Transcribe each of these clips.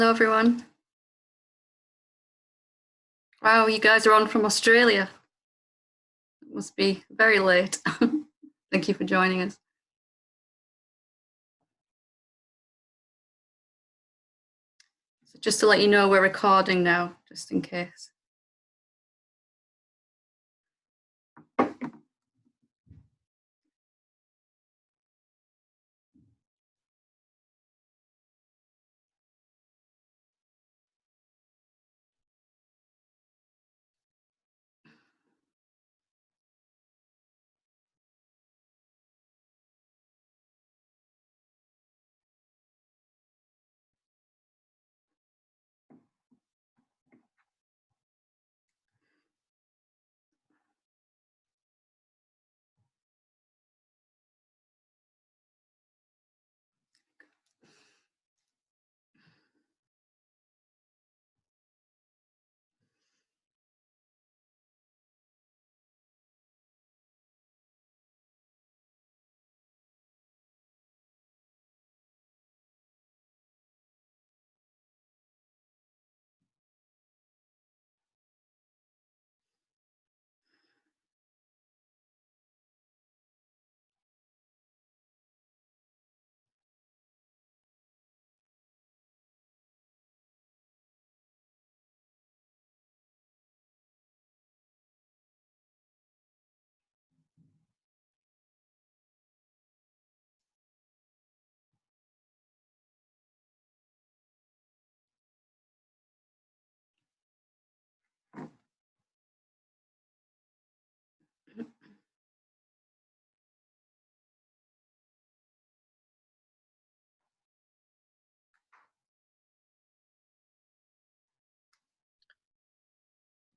Hello everyone. Wow, you guys are on from Australia. It must be very late. Thank you for joining us. So just to let you know, we're recording now, just in case.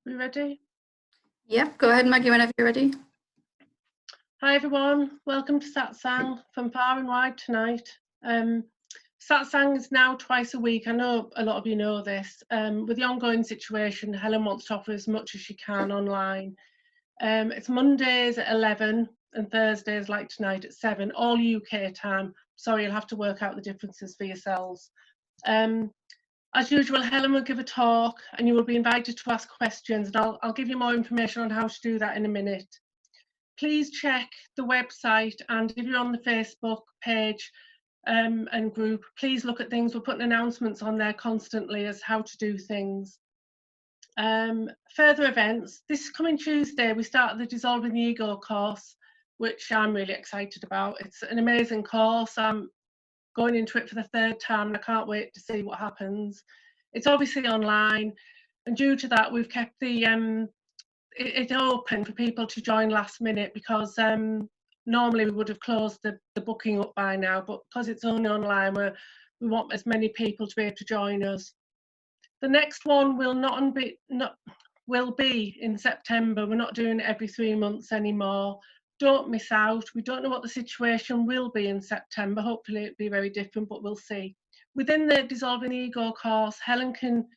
We ready? Yep, go ahead, Maggie, whenever you're ready. Hi everyone, welcome to Satsang from far and wide tonight. Satsang is now twice a week. I know a lot of you know this. With the ongoing situation, Helen wants to offer as much as she can online. It's Mondays at 11 and Thursdays like tonight at 7, all UK time. Sorry, you'll have to work out the differences for yourselves. As usual, Helen will give a talk and you will be invited to ask questions, and I'll give you more information on how to do that in a minute. Please check the website, and if you're on the Facebook page and group, please look at things. We're putting announcements on there constantly as how to do things. Further events, this coming Tuesday we start the Dissolving the Ego course, which I'm really excited about. It's an amazing course. I'm going into it for the 3rd time and I can't wait to see what happens. It's obviously online, and due to that we've kept the it's open for people to join last minute, because normally we would have closed the booking up by now, but because it's only online, we want as many people to be able to join us. The next one will be in September. We're not doing it every 3 months anymore. Don't miss out. We don't know what the situation will be in September. Hopefully it'll be very different, but we'll see. Within the Dissolving the Ego course, Helen can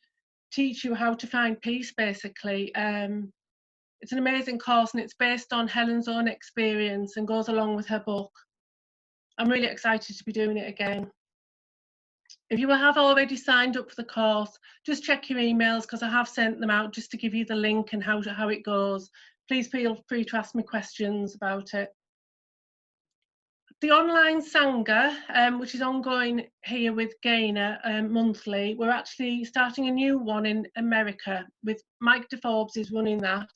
teach you how to find peace, basically. It's an amazing course, and it's based on Helen's own experience and goes along with her book. I'm really excited to be doing it again. If you have already signed up for the course, just check your emails, because I have sent them out just to give you the link and how it goes. Please feel free to ask me questions about it. The online Sangha, which is ongoing here with Gainer monthly, we're actually starting a new one in America with Mike DeForbes is running that.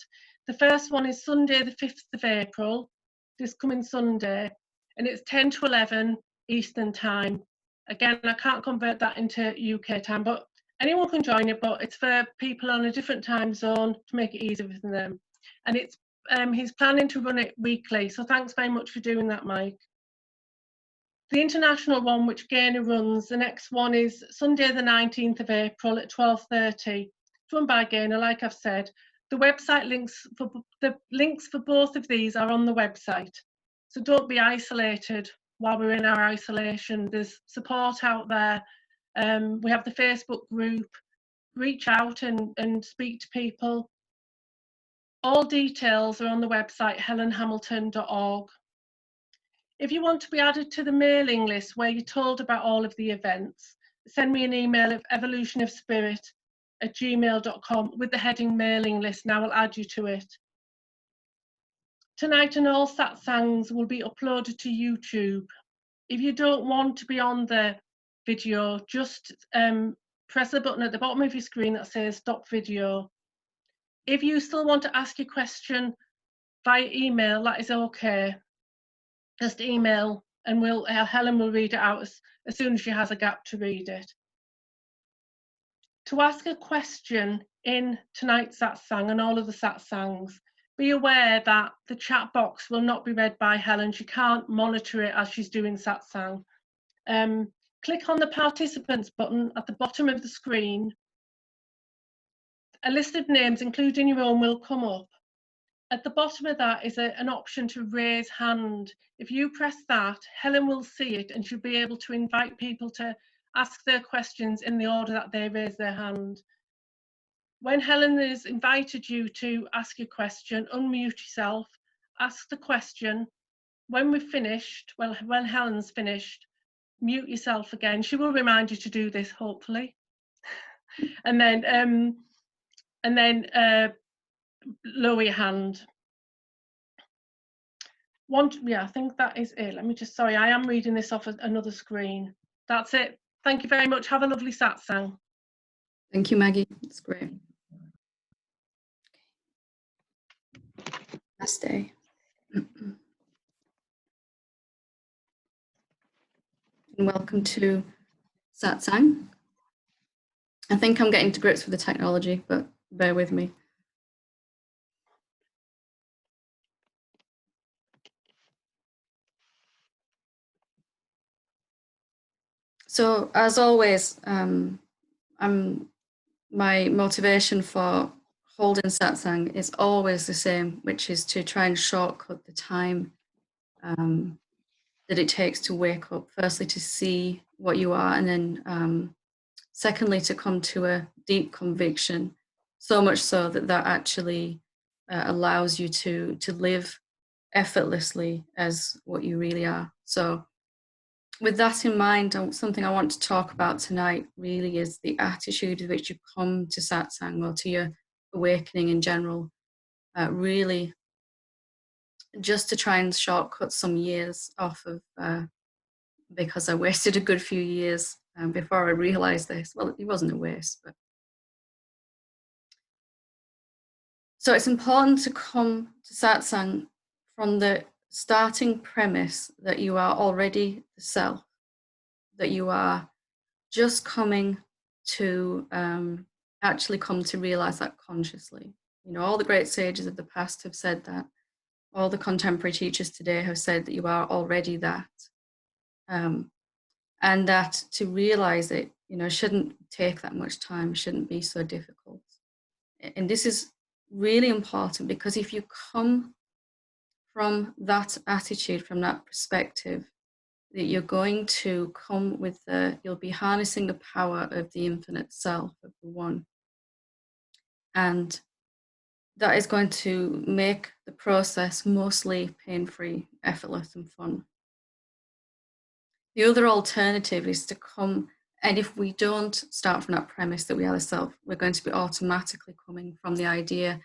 The first one is Sunday the 5th of April, this coming Sunday, and it's 10 to 11 Eastern time. Again, I can't convert that into UK time, but anyone can join it, but it's for people on a different time zone to make it easier for them. And it's he's planning to run it weekly, so thanks very much for doing that, Mike. The international one, which Gainer runs, the next one is Sunday the 19th of April at 12:30. It's run by Gainer, like I've said. The website links for both of these are on the website. So don't be isolated while we're in our isolation. There's support out there. We have the Facebook group. Reach out and speak to people. All details are on the website helenhamilton.org. If you want to be added to the mailing list where you're told about all of the events, send me an email at evolutionofspirit@gmail.com with the heading mailing list, and I will add you to it. Tonight and all satsangs will be uploaded to YouTube. If you don't want to be on the video, just press the button at the bottom of your screen that says stop video. If you still want to ask your question via email, that is okay. Just email and Helen will read it out as soon as she has a gap to read it. To ask a question in tonight's satsang and all of the satsangs, be aware that the chat box will not be read by Helen. She can't monitor it as she's doing satsang. Click on the participants button at the bottom of the screen. A list of names, including your own, will come up. At the bottom of that is an option to raise hand. If you press that, Helen will see it and she'll be able to invite people to ask their questions in the order that they raise their hand. When Helen has invited you to ask a question, unmute yourself, ask the question. When we've finished, well, when Helen's finished, mute yourself again. She will remind you to do this, hopefully. and then lower your hand. Yeah, I think that is it. Let me just, sorry, I am reading this off another screen. That's it. Thank you very much. Have a lovely satsang. Thank you, Maggie. That's great. Last day. And welcome to satsang. I think I'm getting to grips with the technology, but bear with me. So as always, my motivation for holding satsang is always the same, which is to try and shortcut the time that it takes to wake up. Firstly, to see what you are, and then secondly, to come to a deep conviction, so much so that that actually allows you to live effortlessly as what you really are. So with that in mind, something I want to talk about tonight really is the attitude with which you come to satsang, or to your awakening in general, really just to try and shortcut some years off of, because I wasted a good few years before I realized this. Well, it wasn't a waste, but. So it's important to come to satsang from the starting premise that you are already the self, that you are just coming to actually come to realize that consciously. You know, all the great sages of the past have said that. All the contemporary teachers today have said that you are already that. And that to realize it, you know, shouldn't take that much time, shouldn't be so difficult. And this is really important, because if you come from that attitude, from that perspective, that you're going to come with you'll be harnessing the power of the infinite self, of the one. And that is going to make the process mostly pain-free, effortless and fun. The other alternative is to come, and if we don't start from that premise that we are the self, we're going to be automatically coming from the idea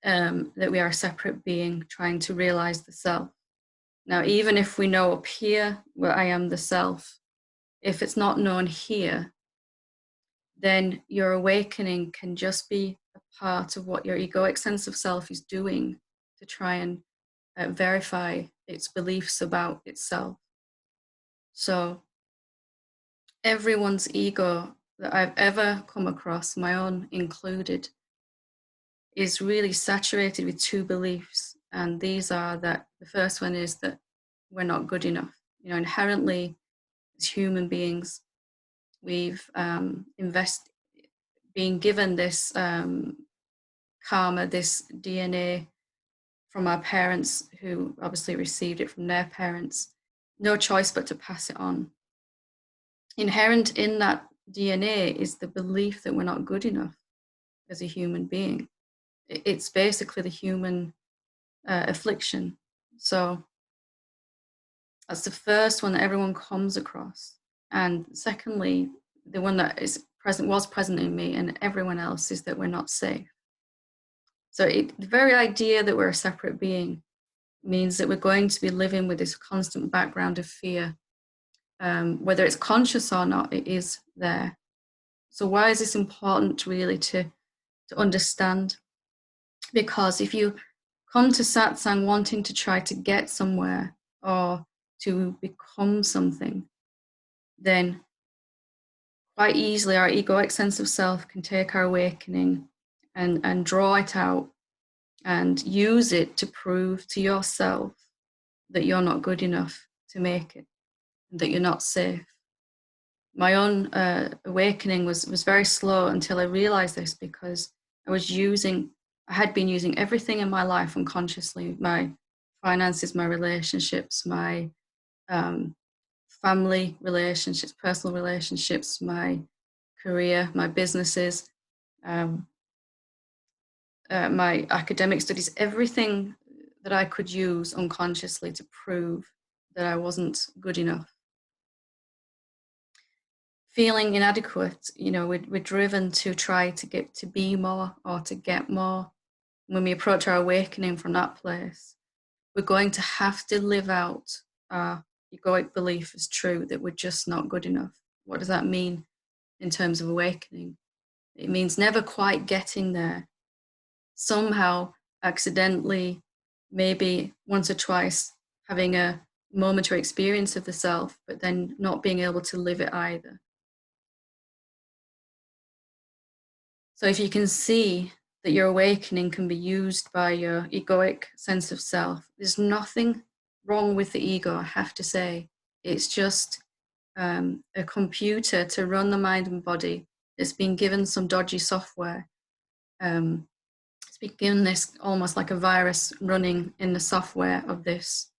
that we are a separate being trying to realize the self. Now, even if we know up here where I am the self, if it's not known here, then your awakening can just be a part of what your egoic sense of self is doing to try and verify its beliefs about itself. So everyone's ego that I've ever come across, my own included, is really saturated with two beliefs. And these are that the first one is that we're not good enough. You know, inherently as human beings, we've been given this karma, this DNA from our parents, who obviously received it from their parents. No choice but to pass it on. Inherent in that DNA is the belief that we're not good enough as a human being. It's basically the human affliction. So that's the first one that everyone comes across. And secondly, the one that was present in me and everyone else, is that we're not safe. So the very idea that we're a separate being means that we're going to be living with this constant background of fear. Whether it's conscious or not, it is there. So why is this important really to understand? Because if you come to satsang wanting to try to get somewhere or to become something, then quite easily our egoic sense of self can take our awakening and draw it out and use it to prove to yourself that you're not good enough to make it, and that you're not safe. My own awakening was very slow until I realized this, because I had been using everything in my life unconsciously: my finances, my relationships, my family relationships, personal relationships, my career, my businesses, my academic studies, everything that I could use unconsciously to prove that I wasn't good enough. Feeling inadequate, we're driven to try to get to be more or to get more. When we approach our awakening from that place, we're going to have to live out our egoic belief as true, that we're just not good enough. What does that mean in terms of awakening? It means never quite getting there. Somehow, accidentally, maybe once or twice, having a momentary experience of the self, but then not being able to live it either. So if you can see that your awakening can be used by your egoic sense of self, there's nothing wrong with the ego, I have to say. It's just a computer to run the mind and body. It's been given some dodgy software. It's been given this almost like a virus running in the software of this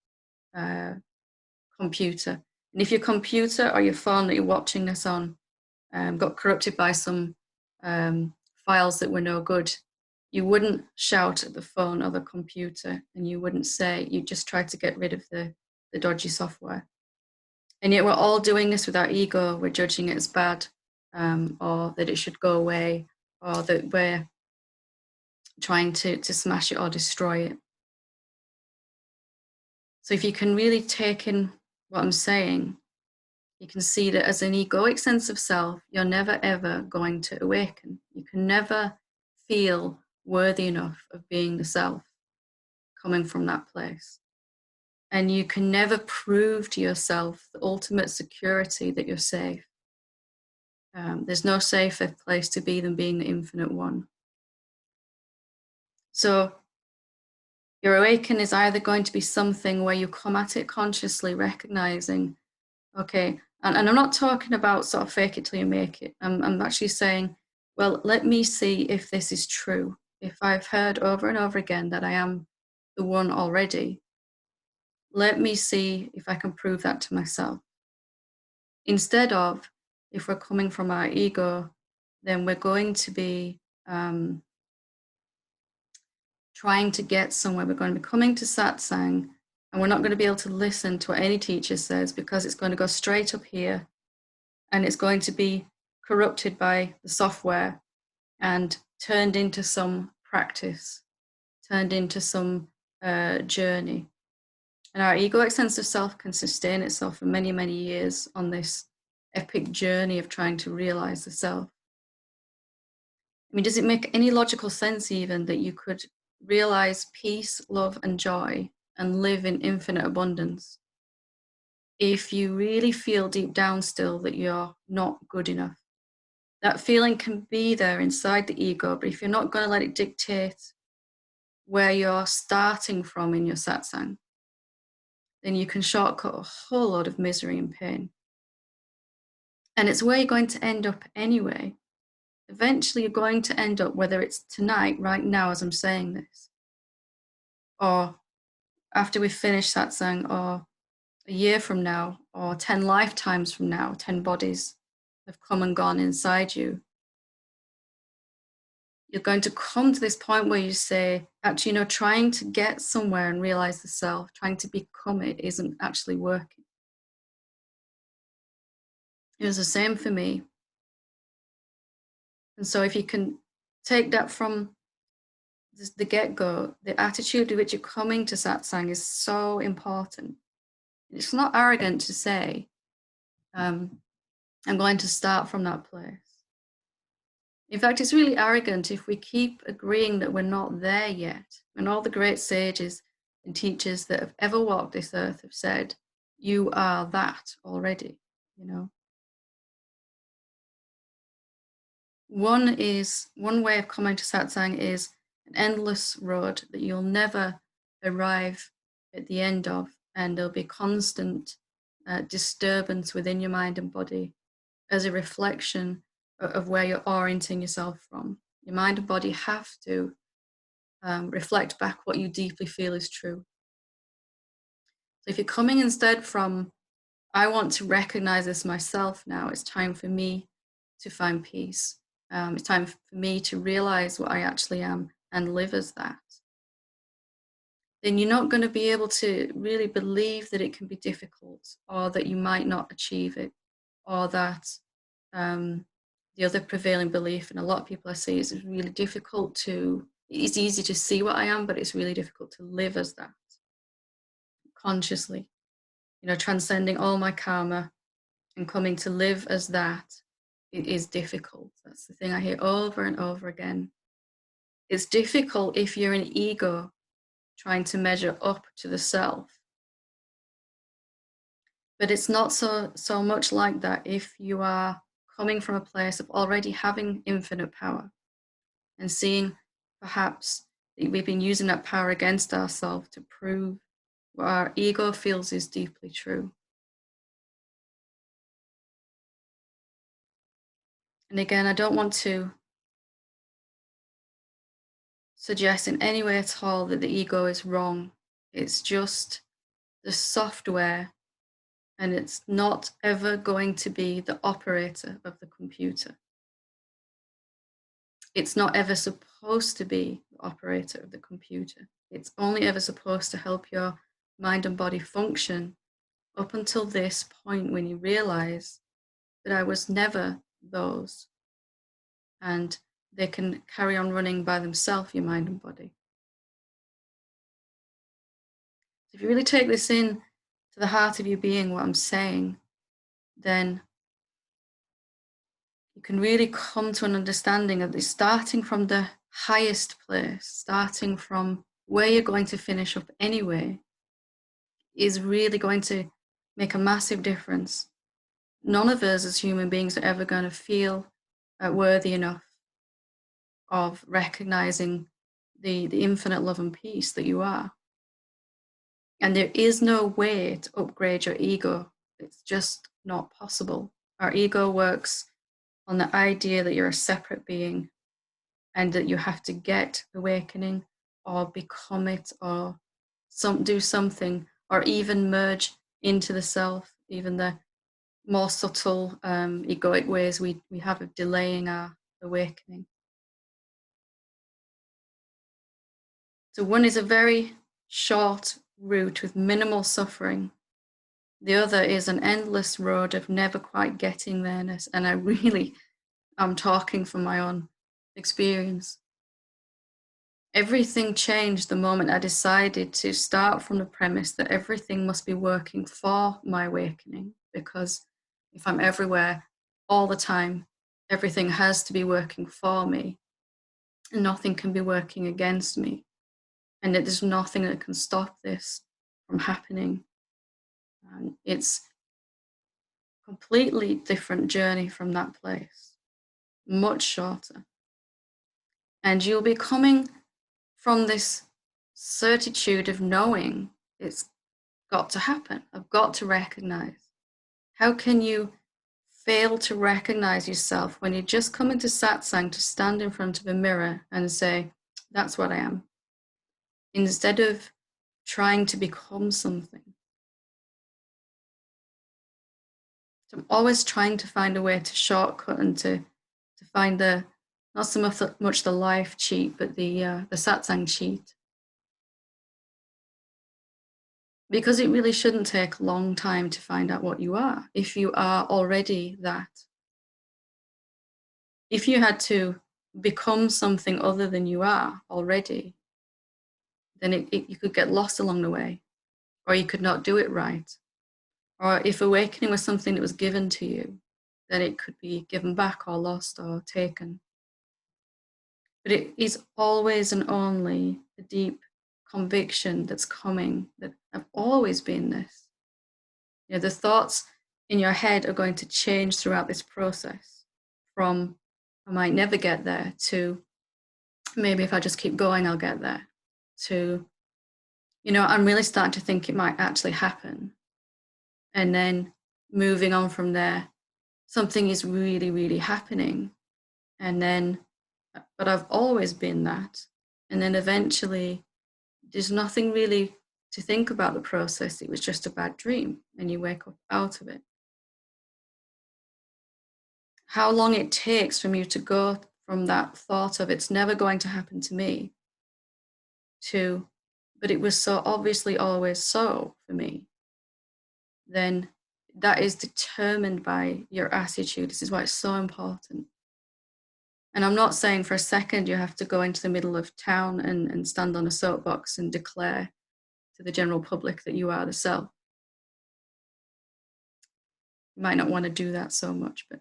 computer. And if your computer or your phone that you're watching this on got corrupted by some files that were no good, you wouldn't shout at the phone or the computer, and you wouldn't say, you just try to get rid of the dodgy software. And yet we're all doing this with our ego. We're judging it as bad, or that it should go away, or that we're trying to smash it or destroy it. So if you can really take in what I'm saying, you can see that as an egoic sense of self, you're never ever going to awaken. You can never feel worthy enough of being the self coming from that place. And you can never prove to yourself the ultimate security that you're safe. There's no safer place to be than being the infinite one. So your awakening is either going to be something where you come at it consciously, recognizing, okay, and I'm not talking about sort of fake it till you make it. I'm actually saying, well, let me see if this is true. If I've heard over and over again that I am the one already, let me see if I can prove that to myself. Instead of, if we're coming from our ego, then we're going to be trying to get somewhere. We're going to be coming to satsang, and we're not going to be able to listen to what any teacher says, because it's going to go straight up here, and it's going to be corrupted by the software and turned into some practice, turned into some journey. And our egoic sense of self can sustain itself for many, many years on this epic journey of trying to realize the self. I mean, does it make any logical sense even that you could realize peace, love, and joy and live in infinite abundance if you really feel deep down still that you're not good enough? That feeling can be there inside the ego, but if you're not going to let it dictate where you're starting from in your satsang, then you can shortcut a whole lot of misery and pain. And it's where you're going to end up anyway. Eventually, you're going to end up, whether it's tonight, right now, as I'm saying this, or after we've finished satsang, or a year from now, or 10 lifetimes from now, 10 bodies have come and gone inside you. You're going to come to this point where you say, actually, trying to get somewhere and realize the self, trying to become it, isn't actually working. It was the same for me. And so if you can take that from the get-go, the attitude with which you're coming to satsang is so important. It's not arrogant to say, I'm going to start from that place. In fact, it's really arrogant if we keep agreeing that we're not there yet. And all the great sages and teachers that have ever walked this earth have said, you are that already, you know. One way of coming to satsang is an endless road that you'll never arrive at the end of, and there'll be constant disturbance within your mind and body as a reflection of where you're orienting yourself from. Your mind and body have to reflect back what you deeply feel is true. So if you're coming instead from, I want to recognize this myself now, it's time for me to find peace. It's time for me to realize what I actually am and live as that. Then you're not going to be able to really believe that it can be difficult, or that you might not achieve it, or that the other prevailing belief, and a lot of people I see, is it's really difficult to, it's easy to see what I am, but it's really difficult to live as that consciously. You know, transcending all my karma and coming to live as that, it is difficult. That's the thing I hear over and over again. It's difficult if you're an ego trying to measure up to the self. But it's not so much like that if you are coming from a place of already having infinite power and seeing perhaps that we've been using that power against ourselves to prove what our ego feels is deeply true. And again, I don't want to suggest in any way at all that the ego is wrong. It's just the software, and it's not ever going to be the operator of the computer. It's not ever supposed to be the operator of the computer. It's only ever supposed to help your mind and body function up until this point when you realize that I was never those, and they can carry on running by themselves, your mind and body. If you really take this in to the heart of your being, what I'm saying, then you can really come to an understanding of this, starting from the highest place, starting from where you're going to finish up anyway, is really going to make a massive difference. None of us as human beings are ever going to feel worthy enough of recognizing the infinite love and peace that you are. And there is no way to upgrade your ego. It's just not possible. Our ego works on the idea that you're a separate being and that you have to get awakening or become it or do something, or even merge into the self, even the more subtle egoic ways we have of delaying our awakening. So one is a very short route with minimal suffering. The other is an endless road of never quite getting there. And I really am talking from my own experience. Everything changed the moment I decided to start from the premise that everything must be working for my awakening, because if I'm everywhere all the time, everything has to be working for me, and nothing can be working against me, and that there's nothing that can stop this from happening. And it's a completely different journey from that place, much shorter. And you'll be coming from this certitude of knowing it's got to happen. I've got to recognize. How can you fail to recognize yourself when you just come into satsang to stand in front of a mirror and say, that's what I am, instead of trying to become something? So I'm always trying to find a way to shortcut and to find the, not so much the life cheat, but the satsang cheat. Because it really shouldn't take a long time to find out what you are, if you are already that. If you had to become something other than you are already, then you could get lost along the way, or you could not do it right. Or if awakening was something that was given to you, then it could be given back or lost or taken. But it is always and only a deep conviction that's coming that I've always been this. You know, the thoughts in your head are going to change throughout this process from I might never get there to maybe if I just keep going, I'll get there to, you know, I'm really starting to think it might actually happen. And then moving on from there, something is really, really happening. And then, but I've always been that. And then eventually, there's nothing really to think about the process. It was just a bad dream, and you wake up out of it. How long it takes from you to go from that thought of it's never going to happen to me to, but it was so obviously always so for me, then that is determined by your attitude. This is why it's so important. And I'm not saying for a second you have to go into the middle of town and stand on a soapbox and declare to the general public that you are the self. You might not want to do that so much, but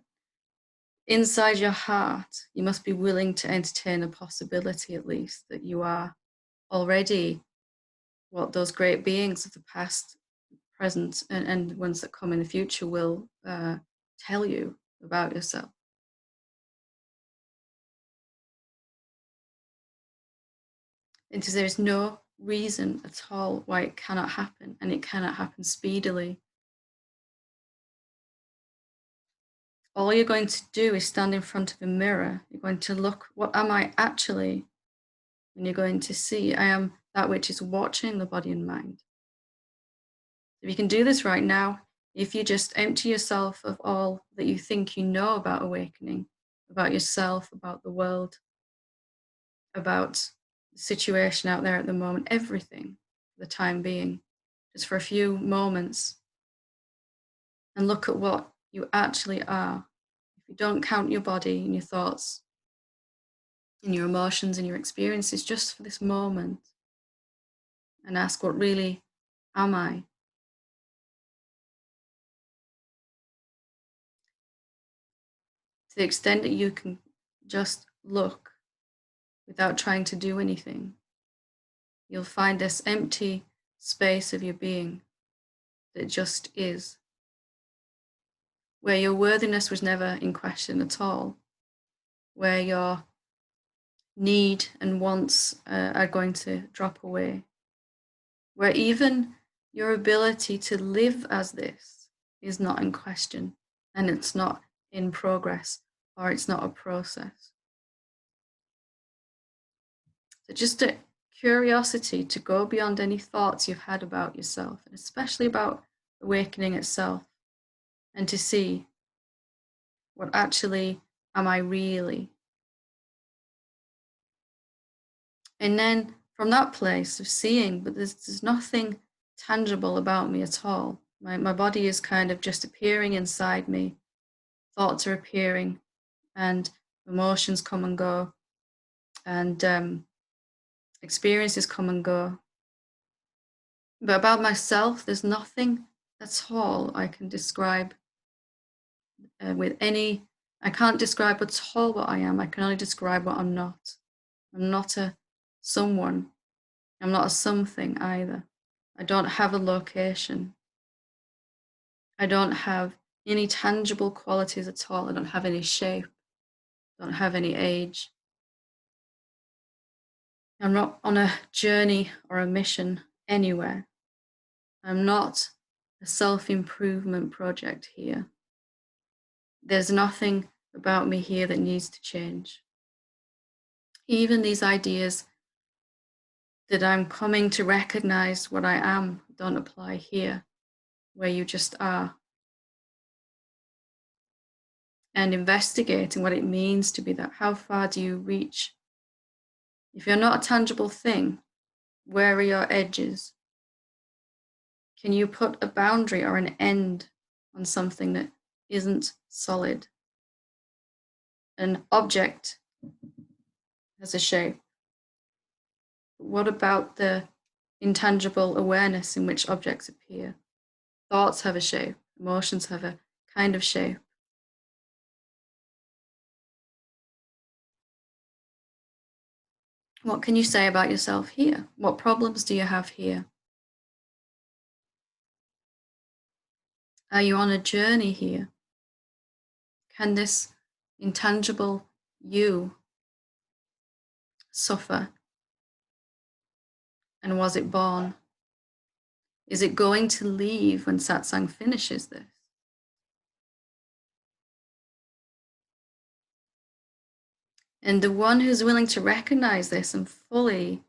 inside your heart, you must be willing to entertain a possibility at least that you are already what those great beings of the past, present, and ones that come in the future will tell you about yourself. Because there is no reason at all why it cannot happen, and it cannot happen speedily. All you're going to do is stand in front of a mirror. You're going to look, what am I actually? And you're going to see, I am that which is watching the body and mind. If you can do this right now, if you just empty yourself of all that you think you know about awakening, about yourself, about the world, about the situation out there at the moment, everything for the time being, just for a few moments, and look at what you actually are. If you don't count your body and your thoughts and your emotions and your experiences, just for this moment, and ask, what really am I? To the extent that you can just look without trying to do anything, you'll find this empty space of your being that just is, where your worthiness was never in question at all, where your need and wants are going to drop away, where even your ability to live as this is not in question, and it's not in progress, or it's not a process. So just a curiosity to go beyond any thoughts you've had about yourself, and especially about awakening itself, and to see, what actually am I really? And then from that place of seeing, but there's nothing tangible about me at all. My body is kind of just appearing inside me. Thoughts are appearing, and emotions come and go, and experiences come and go. But about myself, there's nothing at all I can describe with any. I can't describe at all what I am. I can only describe what I'm not. I'm not a someone. I'm not a something either. I don't have a location. I don't have any tangible qualities at all. I don't have any shape. I don't have any age. I'm not on a journey or a mission anywhere. I'm not a self-improvement project here. There's nothing about me here that needs to change. Even these ideas that I'm coming to recognize what I am don't apply here, where you just are. And investigating what it means to be that. How far do you reach? If you're not a tangible thing, where are your edges? Can you put a boundary or an end on something that isn't solid? An object has a shape. What about the intangible awareness in which objects appear? Thoughts have a shape, emotions have a kind of shape. What can you say about yourself here? What problems do you have here? Are you on a journey here? Can this intangible you suffer? And was it born? Is it going to leave when satsang finishes this? And the one who's willing to recognize this and fully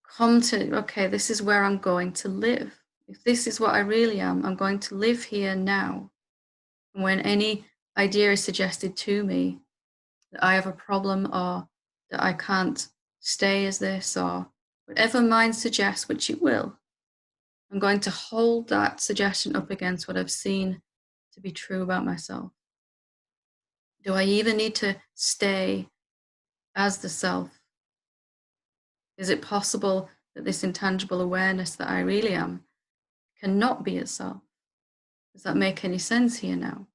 come to, okay, this is where I'm going to live. If this is what I really am, I'm going to live here now. And when any idea is suggested to me that I have a problem or that I can't stay as this or whatever mind suggests, which it will, I'm going to hold that suggestion up against what I've seen to be true about myself. Do I even need to stay as the self? Is it possible that this intangible awareness that I really am cannot be itself? Does that make any sense here now?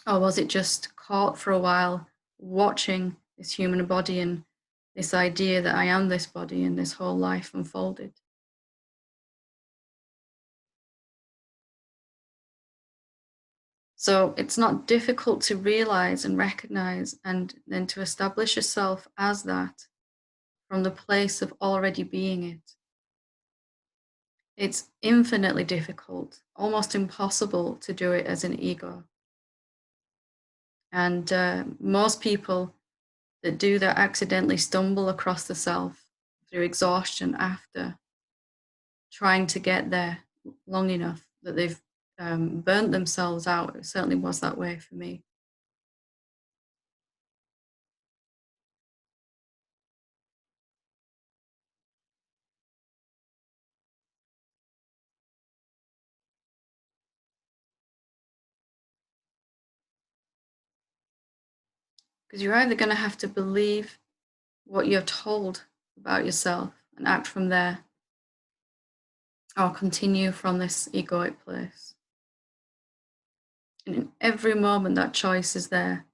Or was it just caught for a while watching this human body and this idea that I am this body and this whole life unfolded? So it's not difficult to realize and recognize and then to establish yourself as that from the place of already being it. It's infinitely difficult, almost impossible to do it as an ego. And most people that do that accidentally stumble across the self through exhaustion after trying to get there long enough that they've burnt themselves out. It certainly was that way for me. Because you're either going to have to believe what you're told about yourself and act from there, or continue from this egoic place. And in every moment, that choice is there.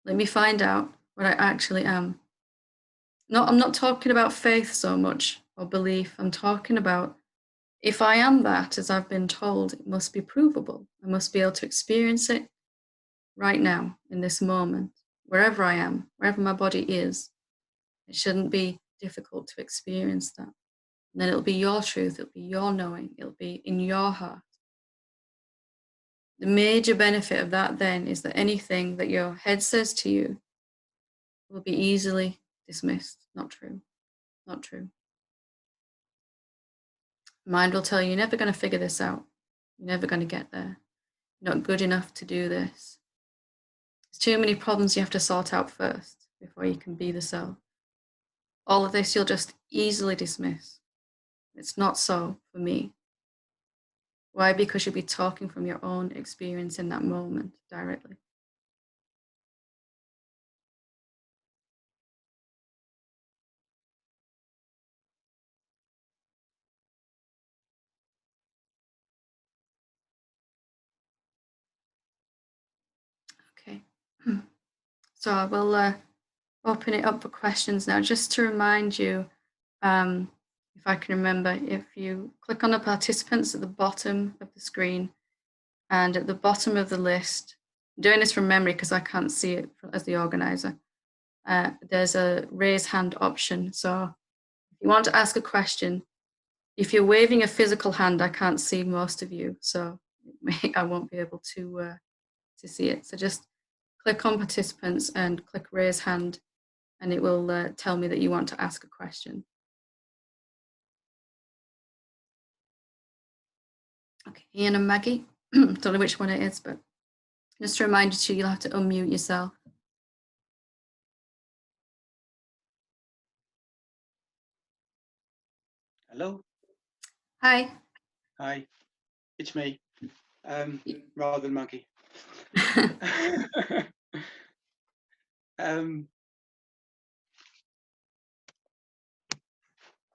Let me find out what I actually am. I'm not talking about faith so much or belief. I'm talking about if I am that, as I've been told, it must be provable. I must be able to experience it right now, in this moment, wherever I am, wherever my body is. It shouldn't be difficult to experience that. And then it'll be your truth, it'll be your knowing, it'll be in your heart. The major benefit of that then is that anything that your head says to you will be easily dismissed. Not true, not true. Mind will tell you, you're never going to figure this out. You're never going to get there. You're not good enough to do this. There's too many problems you have to sort out first before you can be the self. All of this you'll just easily dismiss. It's not so for me. Why? Because you'll be talking from your own experience in that moment directly. Okay. So I will open it up for questions now. Just to remind you, if I can remember, if you click on the participants at the bottom of the screen and at the bottom of the list, I'm doing this from memory because I can't see it as the organizer, there's a raise hand option. So if you want to ask a question, if you're waving a physical hand, I can't see most of you, so I won't be able to see it. So just click on participants and click raise hand, and it will tell me that you want to ask a question. Okay, Ian and Maggie, don't know which one it is, but just a reminder to you, you'll have to unmute yourself. Hello? Hi. Hi, it's me, Y- rather than Monkey. um,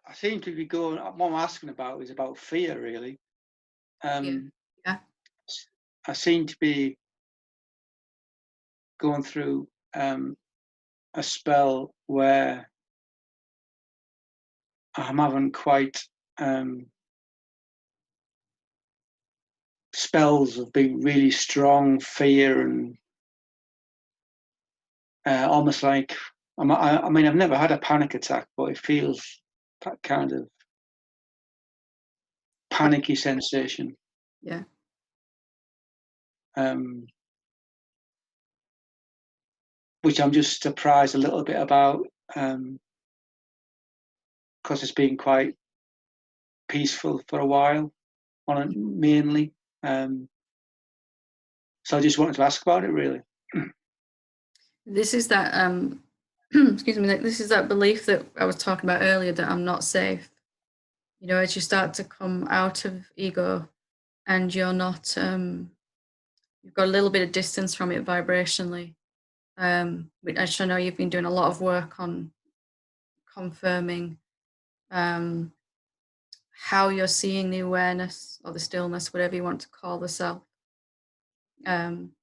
I seem to be going. What I'm asking about is about fear, really. Yeah. Um, Yeah. I seem to be going through a spell where I'm having quite spells of being really strong fear and almost like I mean I've never had a panic attack, but it feels that kind of panicky sensation. Yeah. Um, which I'm just surprised a little bit about, because it's been quite peaceful for a while on it mainly. So I just wanted to ask about it, really. This is that excuse me, this is that belief that I was talking about earlier, that I'm not safe. As you start to come out of ego and you're not you've got a little bit of distance from it vibrationally. Which I know you've been doing a lot of work on confirming um how you're seeing the awareness or the stillness, whatever you want to call the self. Um,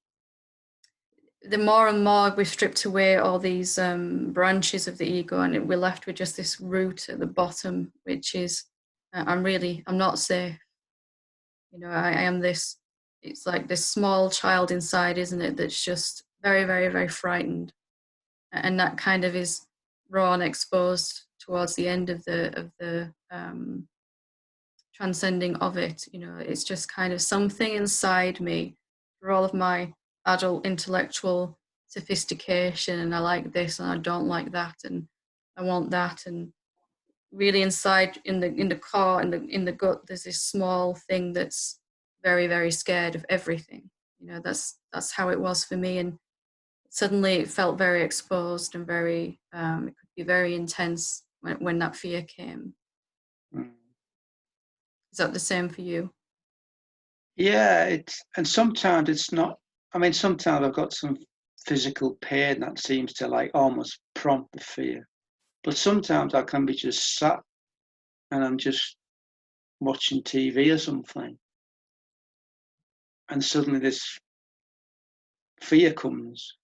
the more and more we've stripped away all these branches of the ego, and we're left with just this root at the bottom, which is I'm not safe. I am this. It's like this small child inside, isn't it? That's just very, very, very frightened, and that kind of is raw and exposed towards the end of the transcending of it. It's just kind of something inside me, for all of my adult intellectual sophistication, and I like this and I don't like that, and I want that. And really inside, in the core, in the gut, there's this small thing that's very, very scared of everything. That's how it was for me. And suddenly it felt very exposed and very it could be very intense when that fear came. Mm. Is that the same for you? Yeah, and sometimes it's not. I mean, sometimes I've got some physical pain that seems to like almost prompt the fear. But sometimes I can be just sat and I'm just watching TV or something, and suddenly this fear comes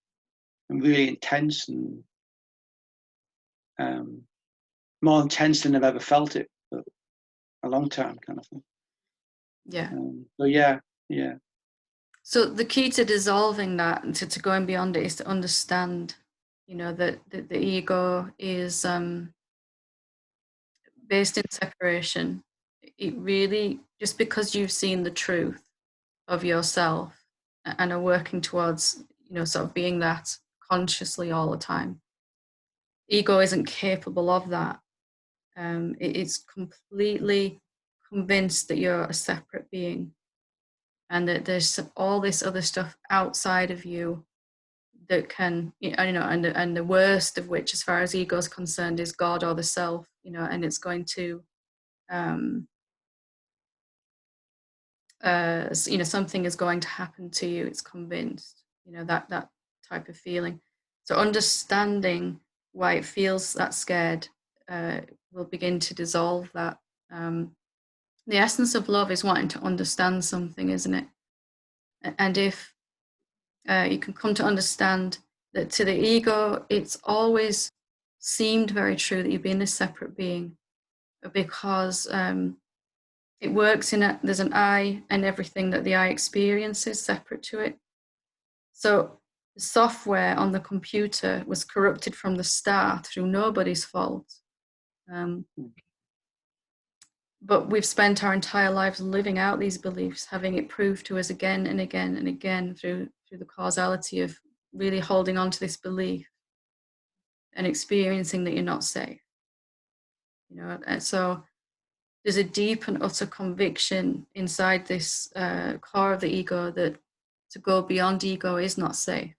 and really intense and um, more intense than I've ever felt it for a long time, kind of thing. Yeah. So yeah, yeah. So the key to dissolving that and to going beyond it is to understand, that the ego is based in separation. It really, just because you've seen the truth of yourself and are working towards, sort of being that consciously all the time, ego isn't capable of that. It's completely convinced that you're a separate being, and that there's all this other stuff outside of you that can, and the worst of which, as far as ego is concerned, is God or the self. And it's going to um something is going to happen to you. It's convinced, that type of feeling. So understanding why it feels that scared uh will begin to dissolve that. The essence of love is wanting to understand something, isn't it? And if you can come to understand that, to the ego, it's always seemed very true that you've been a separate being, because it works in there's an I, and everything that the I experiences separate to it. So the software on the computer was corrupted from the start through nobody's fault. Um, but we've spent our entire lives living out these beliefs, having it proved to us again and again and again through the causality of really holding on to this belief and experiencing that you're not safe. And so there's a deep and utter conviction inside this core of the ego that to go beyond ego is not safe.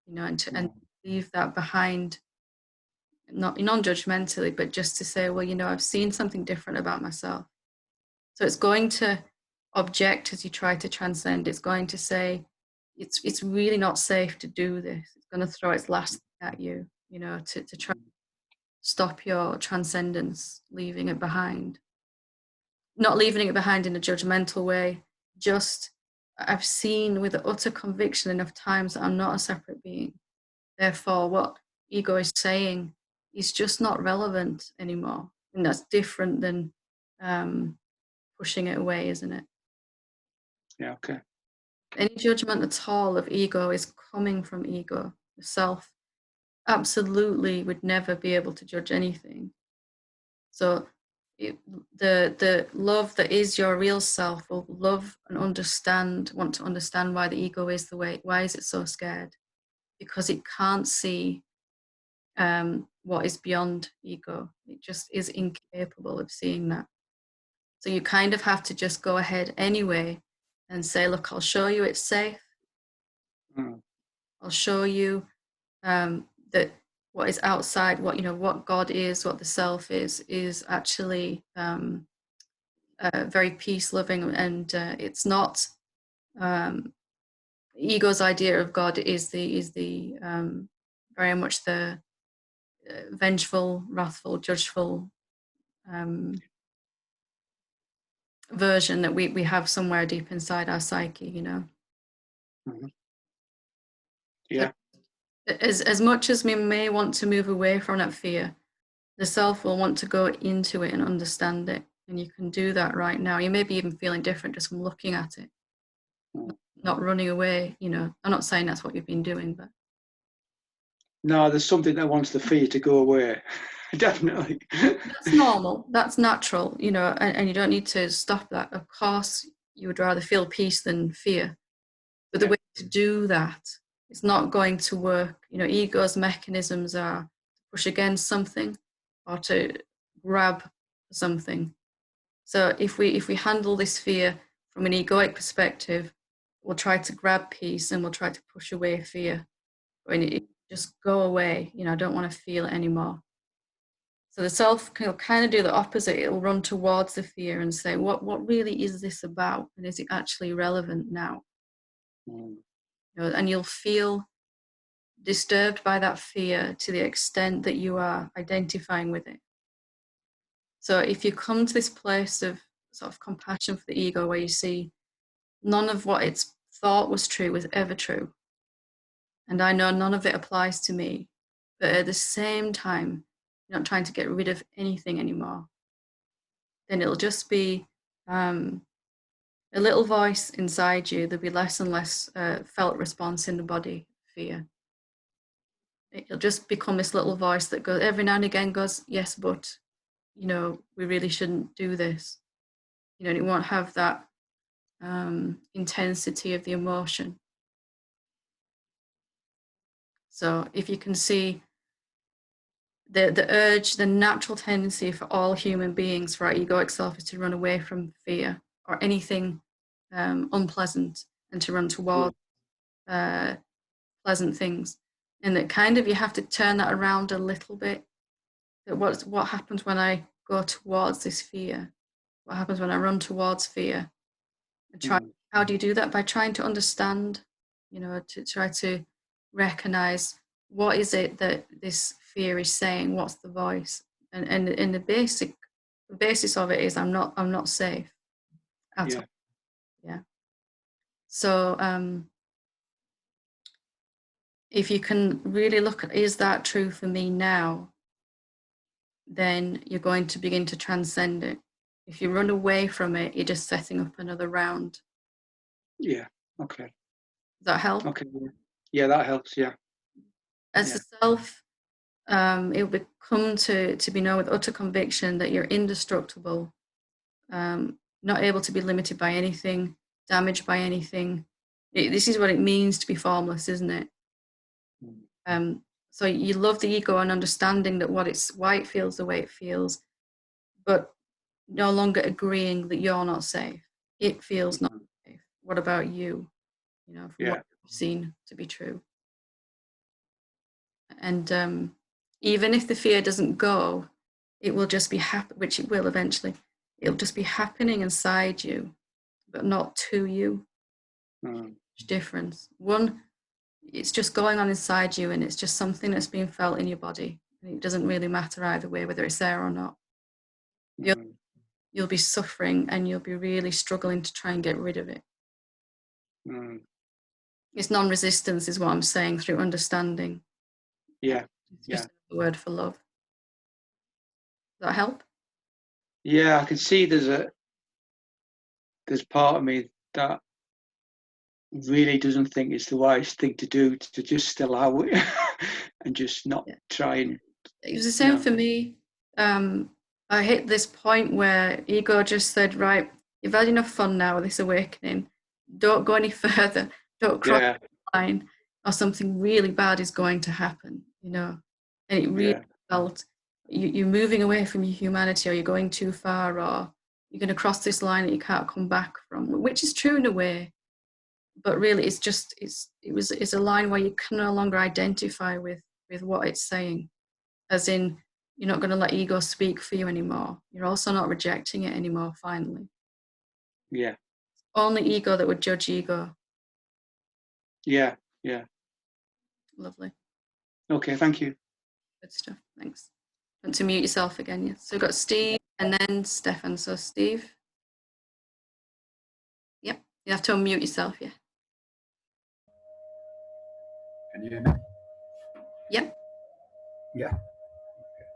And leave that behind, not non-judgmentally, but just to say, well, I've seen something different about myself. So it's going to object as you try to transcend. It's going to say, it's really not safe to do this. It's going to throw its last thing at you, to try to stop your transcendence, leaving it behind. Not leaving it behind in a judgmental way, just I've seen with utter conviction enough times that I'm not a separate being. Therefore, what ego is saying is just not relevant anymore. And that's different than pushing it away, isn't it? Yeah, okay. Any judgment at all of ego is coming from ego. The self absolutely would never be able to judge anything. So the love that is your real self will love and want to understand why the ego is the way. Why is it so scared? Because it can't see what is beyond ego. It just is incapable of seeing that. So you kind of have to just go ahead anyway and say, look, I'll show you it's safe. I'll show you that what is outside, what God is, what the self is actually very peace loving, and it's not ego's idea of God is the very much the vengeful, wrathful, judgeful version that we have somewhere deep inside our psyche, Mm-hmm. Yeah. As much as we may want to move away from that fear, the self will want to go into it and understand it. And you can do that right now. You may be even feeling different just from looking at it, not running away. I'm not saying that's what you've been doing, but no, there's something that wants the fear to go away. Definitely. that's normal. That's natural, and you don't need to stop that. Of course, you would rather feel peace than fear. But the way to do that, it's not going to work. Ego's mechanisms are to push against something or to grab something. So if we handle this fear from an egoic perspective, we'll try to grab peace and we'll try to push away fear. When it just go away, I don't want to feel it anymore. So the self can kind of do the opposite. It'll run towards the fear and say, what really is this about? And is it actually relevant now? And you'll feel disturbed by that fear to the extent that you are identifying with it. So if you come to this place of sort of compassion for the ego, where you see none of what it's thought was true was ever true, and I know none of it applies to me, but at the same time, you're not trying to get rid of anything anymore, then it'll just be a little voice inside you. There'll be less and less felt response in the body, fear. It'll just become this little voice that goes every now and again goes, yes, but we really shouldn't do this. And it won't have that intensity of the emotion. So if you can see the urge, the natural tendency for all human beings, for our egoic self, is to run away from fear or anything unpleasant, and to run toward pleasant things. And that kind of you have to turn that around a little bit. That what happens when I go towards this fear? What happens when I run towards fear? How do you do that? By trying to understand, to try to recognize what is it that this fear is saying. What's the voice? And the basis of it is I'm not safe at all. Yeah. So if you can really look at, is that true for me now? Then you're going to begin to transcend it. If you run away from it, you're just setting up another round. Yeah. Okay. Does that help? Okay. Yeah, that helps. Yeah. As the self, it will come to be known with utter conviction that you're indestructible, not able to be limited by anything, damaged by anything. This is what it means to be formless, isn't it? So you love the ego and understanding that why it feels the way it feels, but no longer agreeing that you're not safe. It feels not safe. What about you? From what you've seen to be true. And even if the fear doesn't go, it will just be happy, which it will eventually. It'll just be happening inside you, but not to you. Difference. One, it's just going on inside you, and it's just something that's being felt in your body. And it doesn't really matter either way, whether it's there or not. You'll be suffering, and you'll be really struggling to try and get rid of it. It's non-resistance is what I'm saying, through understanding. Yeah. It's just a word for love. Does that help? Yeah, I can see there's part of me that really doesn't think it's the wise thing to do, to just still allow it and just not try and... It was the same for me. I hit this point where ego just said, right, you've had enough fun now with this awakening. Don't go any further. Don't cross the line, or something really bad is going to happen, you know. And it really felt you're moving away from your humanity, or you're going too far, or you're going to cross this line that you can't come back from, which is true in a way. But really, it's a line where you can no longer identify with what it's saying, as in, you're not going to let ego speak for you anymore. You're also not rejecting it anymore, finally. Yeah. Only ego that would judge ego. Yeah. Lovely. Okay, thank you. Good stuff, thanks. Want to mute yourself again, yeah? So we've got Steve and then Stefan. So Steve. Yep, you have to unmute yourself, yeah. Can you hear me? Yep. Yeah. Okay.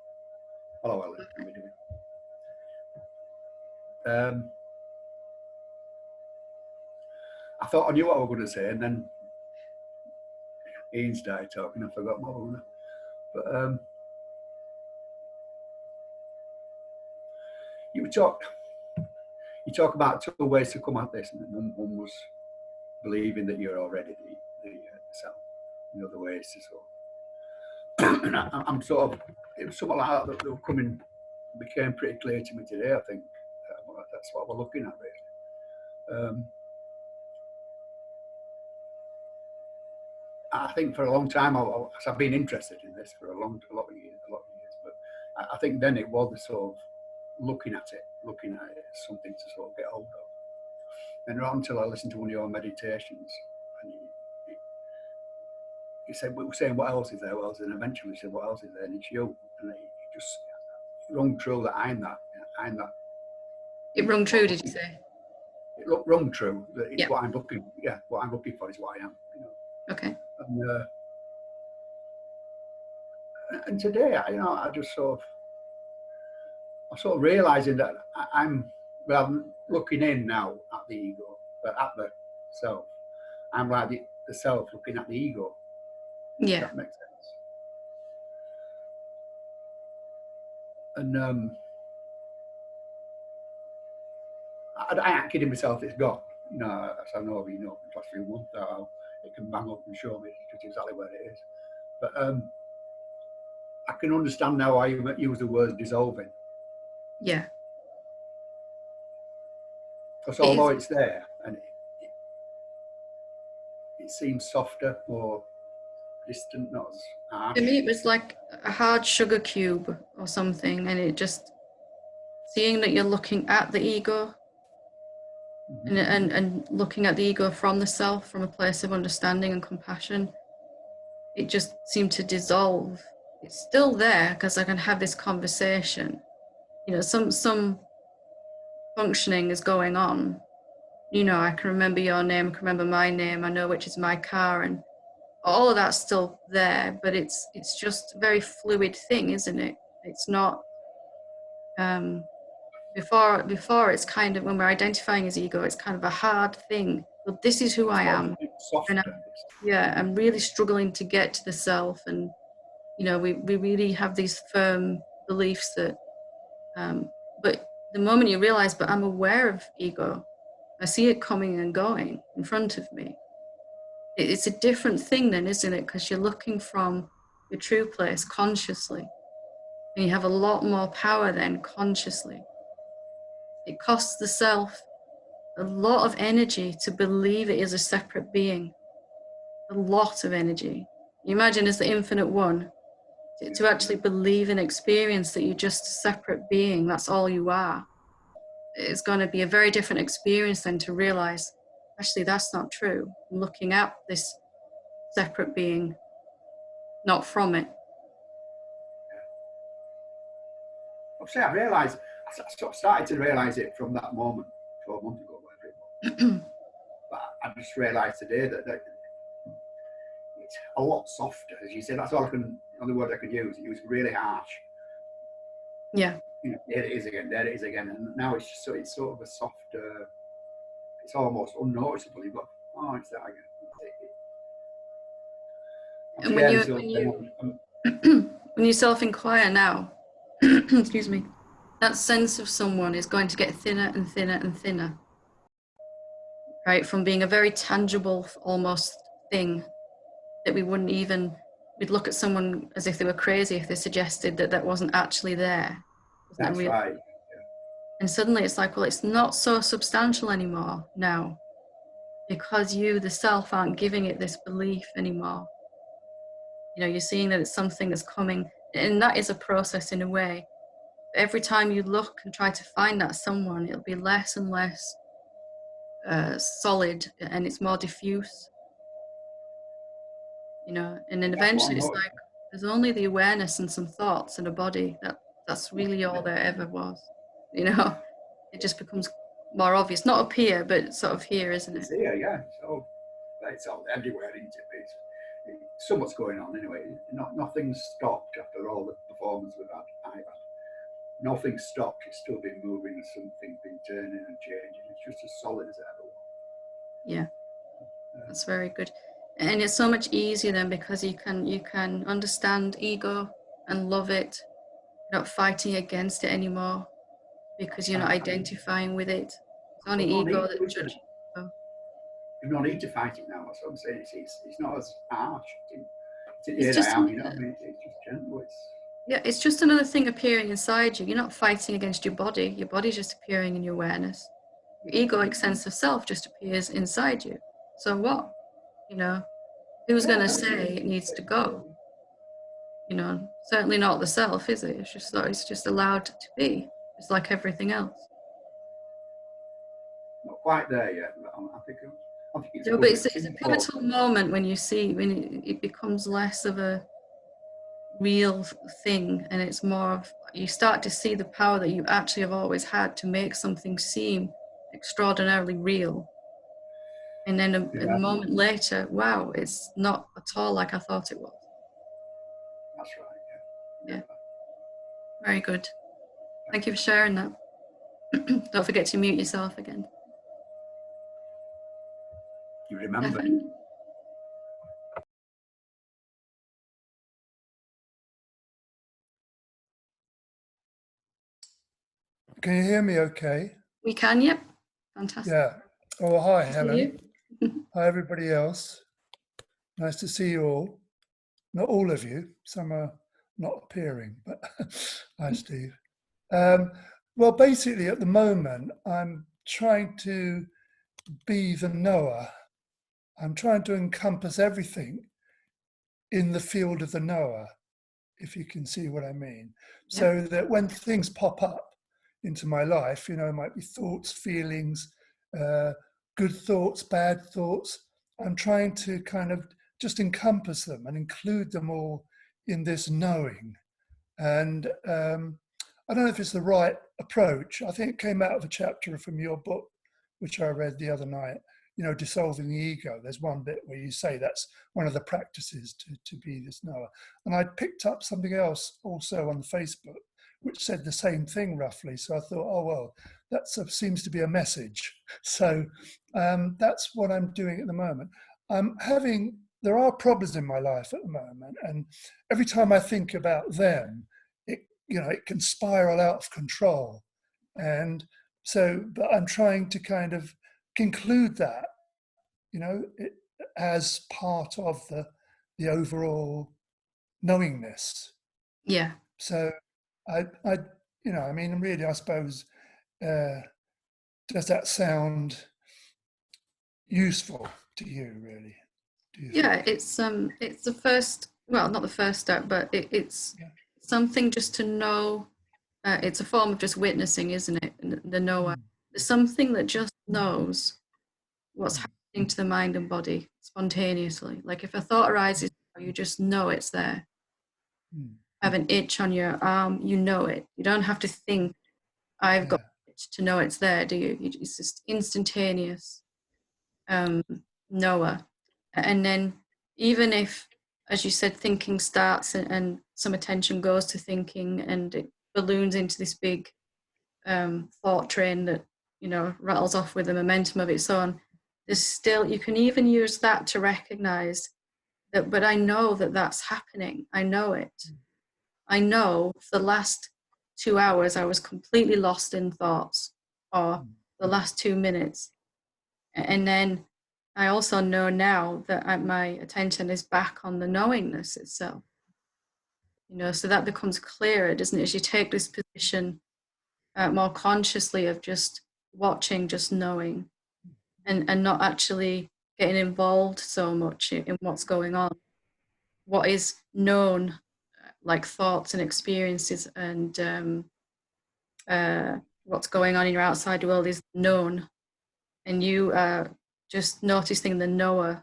Hello, Helen. How are you doing? I thought I knew what I was going to say, and then Ian started talking. I forgot what I was going to. But you talk about two ways to come at this, and one was believing that you're already the self. The other way is to sort of, and I'm sort of, it was something like that that became pretty clear to me today. I think that's what we're looking at, really. I think for a long time, I've been interested in this for a lot of years. But I think then it was the sort of looking at it as something to sort of get hold of. And not until I listened to one of your meditations, and you said, we were saying, what else is there? What else? And eventually you said, what else is there? And it's you. And it just rung true that I'm that. It rung true, did you say? It rung true that it's what I'm looking. Yeah, what I'm looking for is what I am. You know. Okay. And today, I just sort of realizing that I'm looking in now at the ego, but at the self. I'm like the self looking at the ego. Yeah. If that makes sense. And I ain't kidding myself, it's gone. No, as I know, in the last few months, it can bang up and show me just exactly where it is. But I can understand now why you use the word dissolving. Yeah. Because although it's there, and it seems softer, more distant, not as harsh. For me, it was like a hard sugar cube or something, and it just, seeing that you're looking at the ego, and looking at the ego from the self, from a place of understanding and compassion, it just seemed to dissolve. It's still there because I can have this conversation. You know, some functioning is going on. You know, I can remember your name, I can remember my name, I know which is my car, and all of that's still there, but it's just a very fluid thing, isn't it? It's not, before it's kind of, when we're identifying as ego, it's kind of a hard thing. But this is who I am. And I'm really struggling to get to the self. And, you know, we really have these firm beliefs that, but the moment you realize, but I'm aware of ego, I see it coming and going in front of me. It's a different thing then, isn't it? Because you're looking from your true place consciously. And you have a lot more power then consciously. It costs the self a lot of energy to believe it is a separate being. A lot of energy. You imagine as the infinite one, to actually believe and experience that you're just a separate being. That's all you are. it's going to be a very different experience than to realize, actually, that's not true. I'm looking at this separate being, not from it. Obviously, I realised, I sort of started to realise it from that moment, 12 months ago, whatever it was. But I just realised today that it's a lot softer, as you said. That's all I can, the only word I could use. It was really harsh. Yeah. You know, there it is again, there it is again. And now it's just it's sort of a softer, it's almost unnoticeable. You've got, oh, it's that again. And when you self-inquire now, excuse me, that sense of someone is going to get thinner and thinner and thinner, right? From being a very tangible, almost thing that we wouldn't even, we'd look at someone as if they were crazy if they suggested that that wasn't actually there. That's right. And suddenly it's like, well, it's not so substantial anymore now, because you, the self, aren't giving it this belief anymore. You know, you're seeing that it's something that's coming, and that is a process in a way. Every time you look and try to find that someone, it'll be less and less solid, and it's more diffuse. You know, and then eventually it's like there's only the awareness and some thoughts and a body. That's really all there ever was. You know, it just becomes more obvious, not up here, but sort of here, isn't it? It's here, yeah. So it's all everywhere, isn't it? Somewhat's going on anyway. Nothing's stopped after all the performance I've had. Nothing's stopped. It's still been moving, and something's been turning and changing. It's just as solid as it ever was. Yeah, that's very good. And it's so much easier then, because you can understand ego and love it. You're not fighting against it anymore, because you're not identifying with it. It's only ego that judges. There's no need to fight it now. That's what I'm saying. It's not as harsh. It's just, you know what I mean? It's just gentle. Yeah, it's just another thing appearing inside you. You're not fighting against your body. Your body's just appearing in your awareness. Your egoic sense of self just appears inside you. So what? You know, who's going to say it needs to go? You know, certainly not the self, is it? It's just allowed to be. It's like everything else. Not quite there yet, but I think it's, no, but it's a pivotal moment when you see, when it becomes less of a real thing, and it's more of, you start to see the power that you actually have always had to make something seem extraordinarily real. And then a moment later, wow, it's not at all like I thought it was. That's right, yeah. Very good. Thank you for sharing that. Don't forget to mute yourself again. You remember. Can you hear me okay? We can, yep. Fantastic. Yeah. Oh, hi, Helen. Hi, everybody else. Nice to see you all. Not all of you. Some are not appearing, but hi, Steve. Well, basically, at the moment, I'm trying to be the knower. I'm trying to encompass everything in the field of the knower, if you can see what I mean. Yeah. So that when things pop up into my life, you know, it might be thoughts, feelings, good thoughts, bad thoughts, I'm trying to kind of just encompass them and include them all in this knowing. And I don't know if it's the right approach. I think it came out of a chapter from your book, which I read the other night, you know, dissolving the ego. There's one bit where you say that's one of the practices to be this knower. And I picked up something else also on Facebook, which said the same thing roughly. So I thought, oh, well, that seems to be a message. So that's what I'm doing at the moment. There are problems in my life at the moment. And every time I think about them, it can spiral out of control. And so, but I'm trying to kind of conclude that, as part of the overall knowingness. Yeah. So really, I suppose, does that sound useful to you, really? Yeah, it's the first, well, not the first step, but it's something just to know it's a form of just witnessing, isn't it? The knower. There's something that just knows what's happening to the mind and body spontaneously. Like if a thought arises, you just know it's there. Have an itch on your arm, you know it. You don't have to think, I've got it to know it's there, do you? It's just instantaneous knower. And then even if, as you said, thinking starts and some attention goes to thinking and it balloons into this big thought train that, you know, rattles off with a momentum of its own, there's still, you can even use that to recognize that, but I know that that's happening. I know it. I know for the last 2 hours I was completely lost in thoughts, or the last 2 minutes. And then I also know now that my attention is back on the knowingness itself. You know, so that becomes clearer, doesn't it? As you take this position more consciously of just watching, just knowing, and not actually getting involved so much in what's going on. What is known, like thoughts and experiences and what's going on in your outside world is known, and you are just noticing the knower,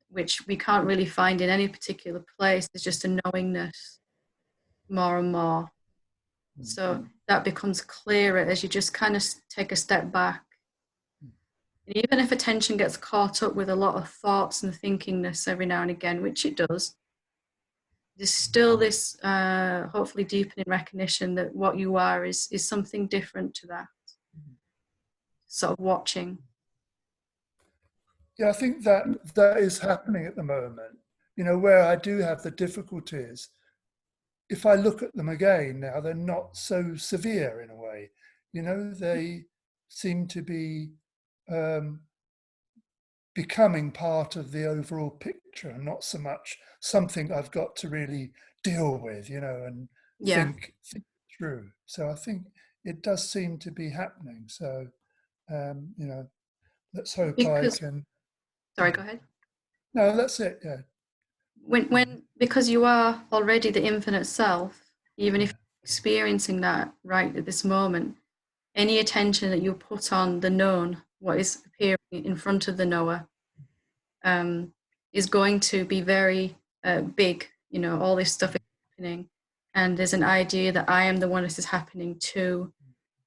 which we can't really find in any particular place. There's just a knowingness more and more. So that becomes clearer as you just kind of take a step back. And even if attention gets caught up with a lot of thoughts and thinkingness every now and again, which it does, there's still this hopefully deepening recognition that what you are is something different to that. Sort of watching. Yeah, I think that is happening at the moment. You know, where I do have the difficulties, if I look at them again now, they're not so severe in a way. You know, they seem to be becoming part of the overall picture and not so much something I've got to really deal with, you know, and think through. So I think it does seem to be happening. So, you know, let's hope I can. Sorry, go ahead. No, that's it. Yeah. Because you are already the infinite self, even if you're experiencing that right at this moment, any attention that you put on the known, what is appearing in front of the knower, is going to be very big. You know, all this stuff is happening, and there's an idea that I am the one this is happening to.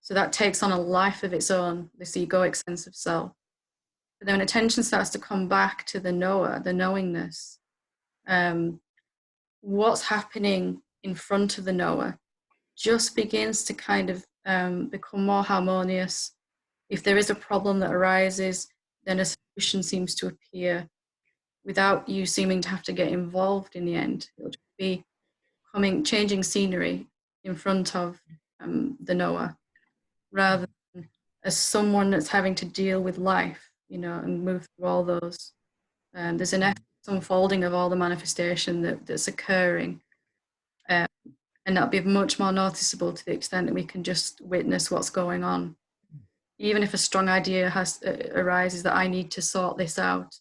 So that takes on a life of its own, this egoic sense of self. But then when attention starts to come back to the knower, the knowingness, what's happening in front of the knower just begins to kind of become more harmonious. If there is a problem that arises, then a solution seems to appear without you seeming to have to get involved in the end. It'll just be changing scenery in front of the knower, rather than as someone that's having to deal with life, you know, and move through all those. There's an unfolding of all the manifestation that's occurring, and that'll be much more noticeable to the extent that we can just witness what's going on. Even if a strong idea arises that I need to sort this out,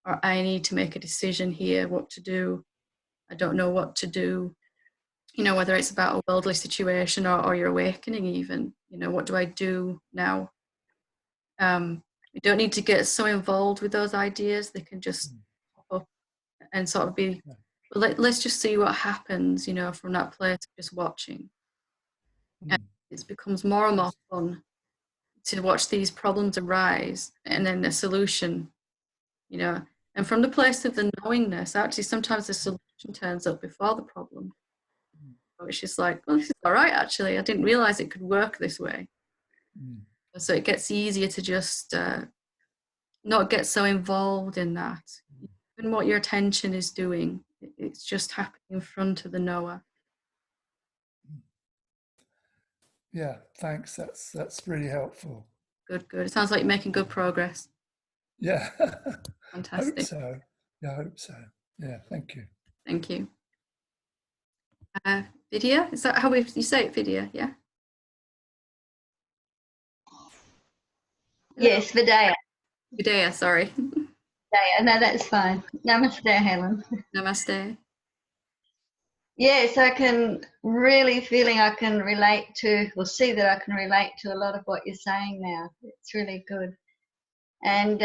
or I need to make a decision here, what to do, I don't know what to do, you know, whether it's about a worldly situation or your awakening even, you know, what do I do now? We don't need to get so involved with those ideas. They can just pop up and sort of be, well, let's just see what happens, you know, from that place of just watching. And it becomes more and more fun to watch these problems arise and then the solution, you know, and from the place of the knowingness, actually sometimes the solution turns up before the problem. Which is like, well, this is all right, actually. I didn't realize it could work this way. So it gets easier to just not get so involved in that. Even what your attention is doing, it's just happening in front of the knower. Yeah, thanks. That's really helpful. Good. It sounds like you're making good progress. Yeah. Fantastic. Hope so. Yeah, I hope so. Yeah, thank you. Thank you. Vidya, is that how you say it, Vidya? Yeah? Yes, Vidya. Vidya, sorry. Vidya, no, that's fine. Namaste, Helen. Namaste. yes, I can really feeling I can relate to, or see that I can relate to a lot of what you're saying now. It's really good. And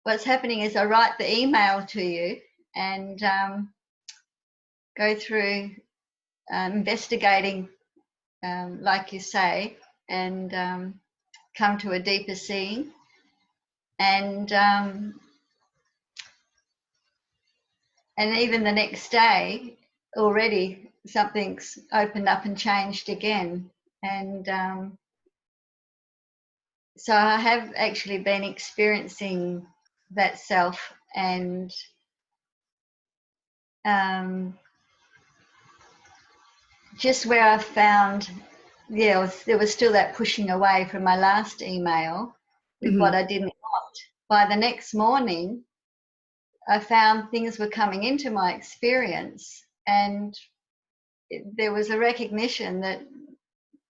what's happening is I write the email to you and go through investigating, like you say, and come to a deeper seeing. And even the next day, already something's opened up and changed again. And so I have actually been experiencing that self, and just where I found, there was still that pushing away from my last email with what I didn't want. By the next morning, I found things were coming into my experience, and there was a recognition that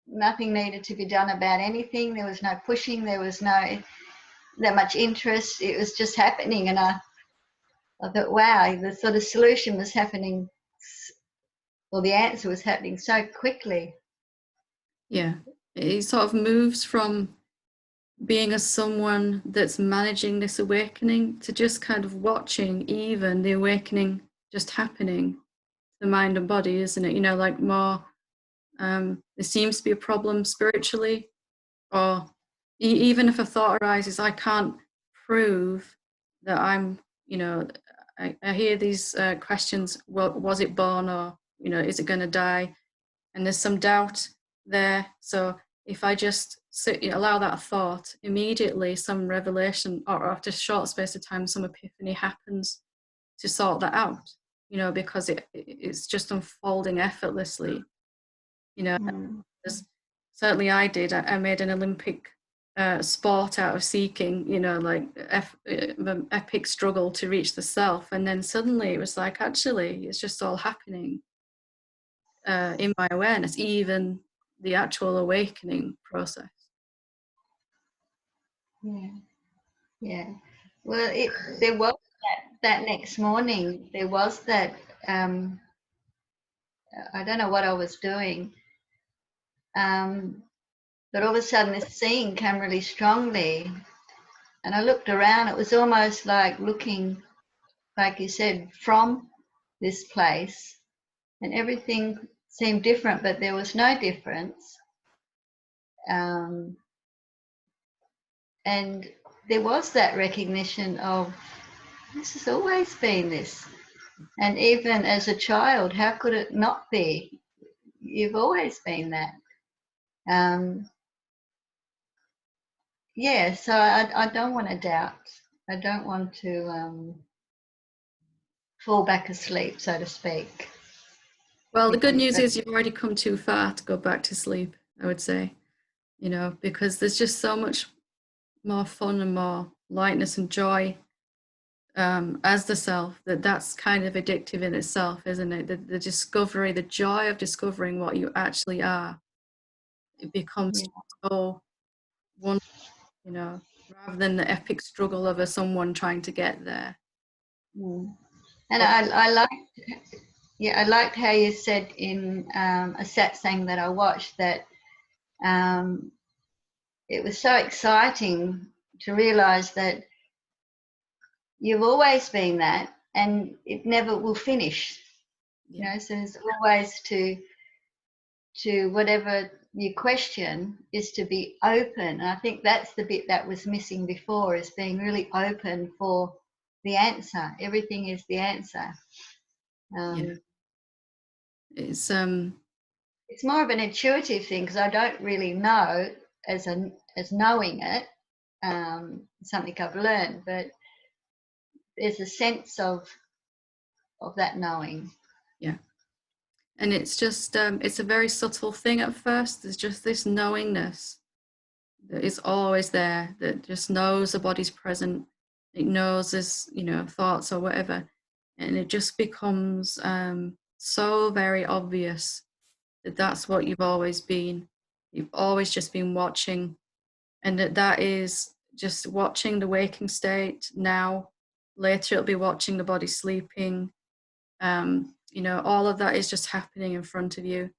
nothing needed to be done about anything. There was no pushing, there was no that much interest. It was just happening, and I thought, wow, the sort of solution was happening, or the answer was happening so quickly. Yeah, it sort of moves from being as someone that's managing this awakening to just kind of watching even the awakening just happening, the mind and body, isn't it? You know, like more, there seems to be a problem spiritually, or even if a thought arises, I can't prove that I'm, you know, I hear these questions, well, was it born, or, you know, is it going to die? And there's some doubt there. So if I just sit, allow that thought, immediately some revelation, or after a short space of time, some epiphany happens to sort that out, you know, because it's just unfolding effortlessly, you know. Certainly I did. I made an Olympic sport out of seeking, you know, like epic struggle to reach the self. And then suddenly it was like, actually, it's just all happening in my awareness, even the actual awakening process. Yeah. Well, there was that next morning, there was that, I don't know what I was doing, but all of a sudden this seeing came really strongly. And I looked around, it was almost like looking, like you said, from this place, and everything seemed different, but there was no difference. And there was that recognition of, this has always been this. And even as a child, how could it not be? You've always been that. Yeah, so I don't want to doubt. I don't want to fall back asleep, so to speak. Well, the good news is you've already come too far to go back to sleep, I would say, you know, because there's just so much more fun and more lightness and joy as the self, that's kind of addictive in itself, isn't it? The discovery, the joy of discovering what you actually are, it becomes so wonderful, you know, rather than the epic struggle of someone trying to get there. And I liked how you said in a satsang that I watched that it was so exciting to realize that you've always been that, and it never will finish. You know, so there's always to whatever you question is to be open. And I think that's the bit that was missing before, is being really open for the answer. Everything is the answer. It's more of an intuitive thing, because I don't really know as knowing it, something I've learned, but there's a sense of that knowing. Yeah. And it's just, it's a very subtle thing at first. There's just this knowingness that is always there, that just knows the body's present. It knows there's, you know, thoughts or whatever. And it just becomes so very obvious that that's what you've always been. You've always just been watching. And that is just watching the waking state now. Later it'll be watching the body sleeping. You know, all of that is just happening in front of you,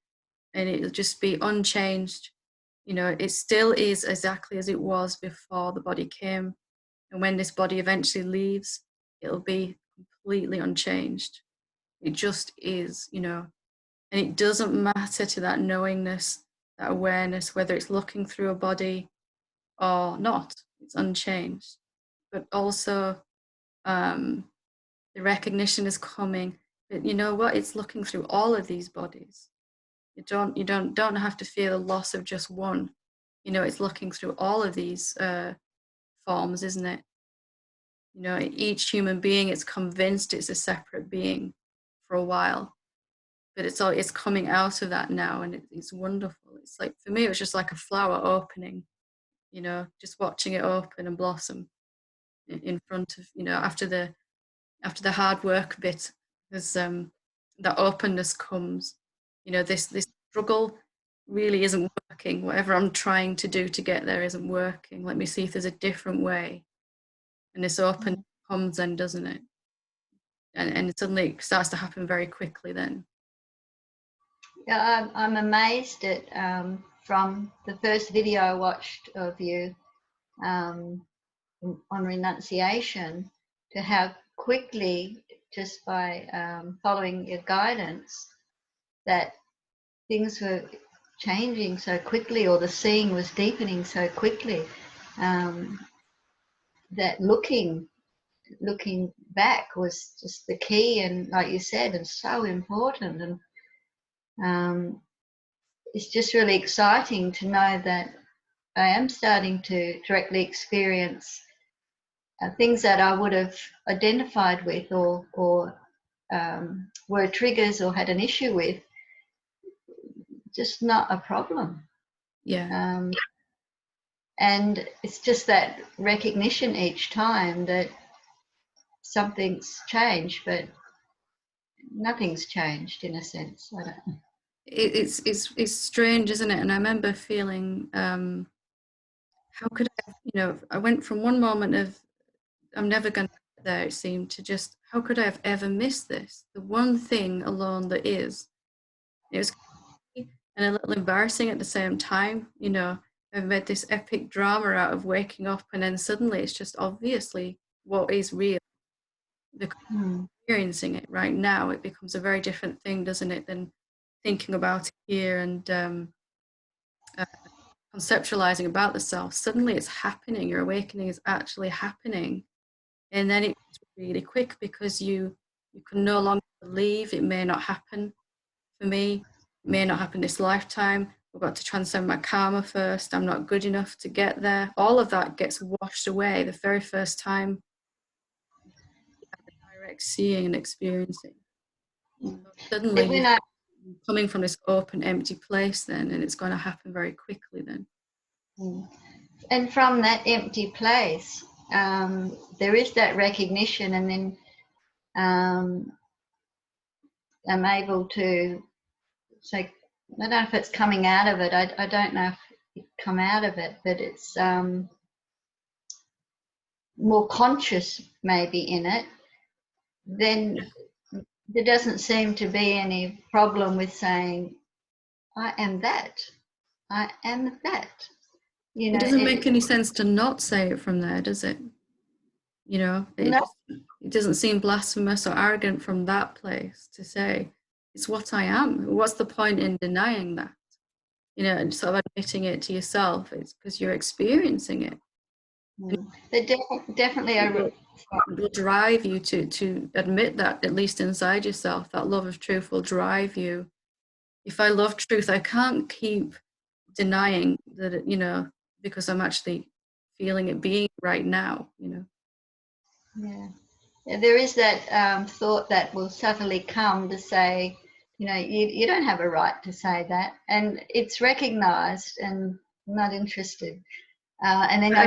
and it'll just be unchanged. You know, it still is exactly as it was before the body came. And when this body eventually leaves, it'll be completely unchanged. It just is, you know. And it doesn't matter to that knowingness, that awareness, whether it's looking through a body or not, it's unchanged. But also the recognition is coming that, you know what, it's looking through all of these bodies. You don't have to fear the loss of just one. You know, it's looking through all of these forms, isn't it? You know, each human being is convinced it's a separate being for a while, but it's coming out of that now, and it's wonderful. It's like, for me, it was just like a flower opening, you know, just watching it open and blossom in front of, you know, after the hard work bit, as that openness comes. You know, this struggle really isn't working. Whatever I'm trying to do to get there isn't working. Let me see if there's a different way. And this open comes then, doesn't it? And suddenly it starts to happen very quickly then. Yeah, I'm amazed at from the first video I watched of you on renunciation, to how quickly, just by following your guidance, that things were changing so quickly, or the seeing was deepening so quickly, that looking back was just the key, and like you said, and so important. And it's just really exciting to know that I am starting to directly experience things that I would have identified with, or were triggers or had an issue with, just not a problem. Yeah. And it's just that recognition each time that something's changed, but nothing's changed in a sense. I don't know. It's strange, isn't it? And I remember feeling, how could I, you know, I went from one moment of I'm never going to get there, it seemed, to just, how could I have ever missed this? The one thing alone that is. It was and a little embarrassing at the same time. You know, I've made this epic drama out of waking up, and then suddenly it's just obviously what is real. Because experiencing it right now, it becomes a very different thing, doesn't it, than thinking about it here and conceptualizing about the self. Suddenly it's happening. Your awakening is actually happening. And then it's really quick, because you can no longer believe it may not happen for me. It may not happen this lifetime. I've got to transcend my karma first. I'm not good enough to get there. All of that gets washed away the very first time you have the direct seeing and experiencing. So suddenly you're coming from this open, empty place then, and it's going to happen very quickly then. And from that empty place, there is that recognition, and then I'm able to say, I don't know if it's coming out of it. I don't know if it come out of it, but it's more conscious maybe in it. Then there doesn't seem to be any problem with saying, I am that. I am that. You know, it doesn't make any sense to not say it from there, does it? You know, it doesn't seem blasphemous or arrogant from that place to say, it's what I am. What's the point in denying that? You know, and sort of admitting it to yourself. It's because you're experiencing it. But definitely it will drive you to admit that, at least inside yourself. That love of truth will drive you. If I love truth, I can't keep denying that it, you know, because I'm actually feeling it being right now, you know. Yeah, there is that thought that will subtly come to say, you know, you don't have a right to say that, and it's recognized and not interested. And then I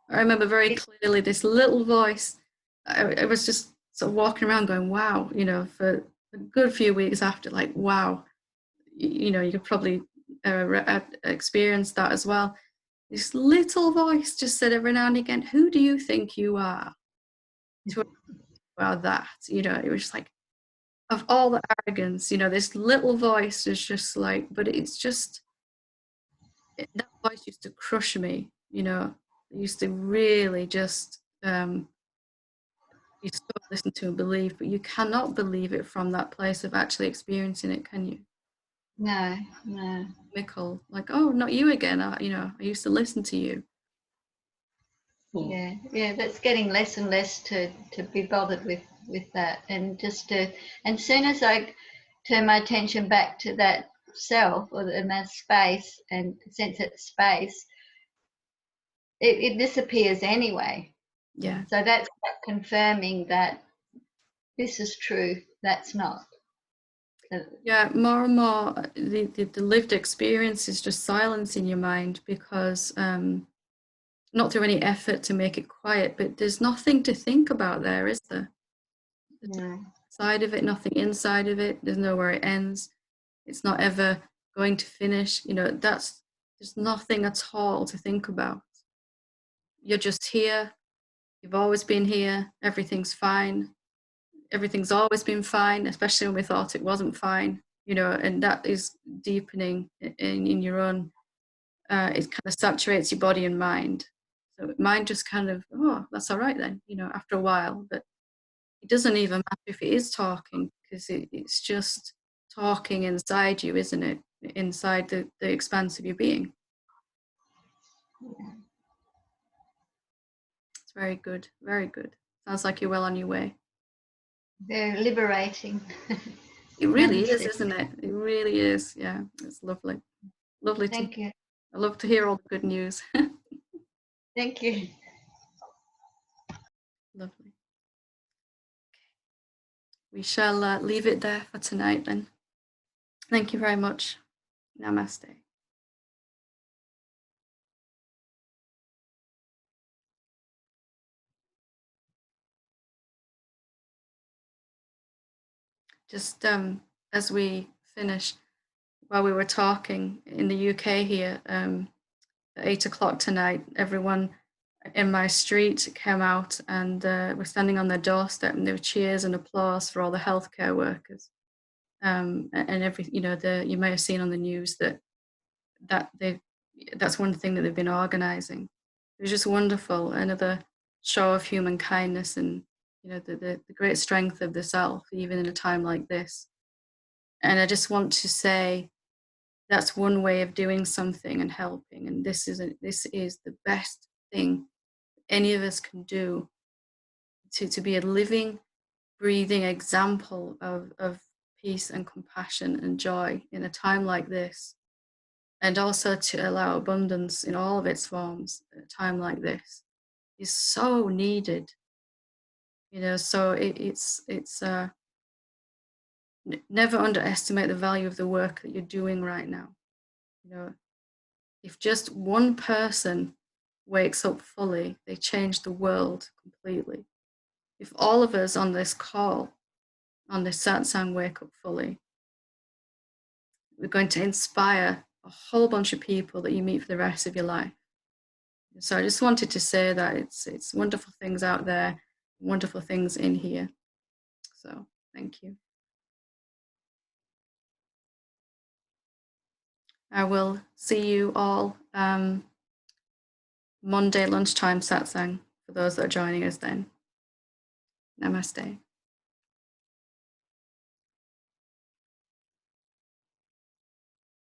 remember very clearly this little voice. I was just sort of walking around going, wow, you know, for a good few weeks after, like, wow, you know, you could probably experience that as well. This little voice just said every now and again, who do you think you are? To about that, you know, it was just like, of all the arrogance, you know, this little voice is just like, but it's just, that voice used to crush me, you know. It used to really just you still listen to and believe, but you cannot believe it from that place of actually experiencing it, can you? No, no. Mickle, like, oh, not you again. You know, I used to listen to you. Yeah, yeah. That's getting less and less to be bothered with that, and just to. And as soon as I turn my attention back to that self or in that space and sense that space, it disappears anyway. Yeah. So that's confirming that this is true, that's not. Yeah, more and more, the lived experience is just silence in your mind, because not through any effort to make it quiet, but there's nothing to think about there, is there? No. Side of it, nothing inside of it. There's nowhere it ends. It's not ever going to finish. You know, there's nothing at all to think about. You're just here. You've always been here. Everything's fine. Everything's always been fine, especially when we thought it wasn't fine, you know, and that is deepening in your own, it kind of saturates your body and mind. So mind just kind of, oh, that's all right then, you know, after a while. But it doesn't even matter if it is talking, because it's just talking inside you, isn't it? Inside the expanse of your being. Yeah. It's very good, very good. Sounds like you're well on your way. Very liberating. It really is, isn't it? It really is. Yeah, it's lovely. Lovely to. Thank you. I love to hear all the good news. Thank you. Lovely. We shall leave it there for tonight then. Thank you very much. Namaste. Just as we finish, while we were talking in the UK here, at 8 o'clock tonight, everyone in my street came out and were standing on their doorstep, and there were cheers and applause for all the healthcare workers. And every, you know, you may have seen on the news that's one thing that they've been organizing. It was just wonderful. Another show of human kindness, and you know, the great strength of the self, even in a time like this. And I just want to say that's one way of doing something and helping. And this is the best thing any of us can do, to be a living, breathing example of peace and compassion and joy in a time like this. And also to allow abundance in all of its forms at a time like this is so needed. You know, so it's never underestimate the value of the work that you're doing right now. You know, if just one person wakes up fully, they change the world completely. If all of us on this call, on this satsang, wake up fully, we're going to inspire a whole bunch of people that you meet for the rest of your life. So I just wanted to say that it's wonderful things out there, wonderful things in here. So thank you. I will see you all Monday lunchtime satsang for those that are joining us then. Namaste.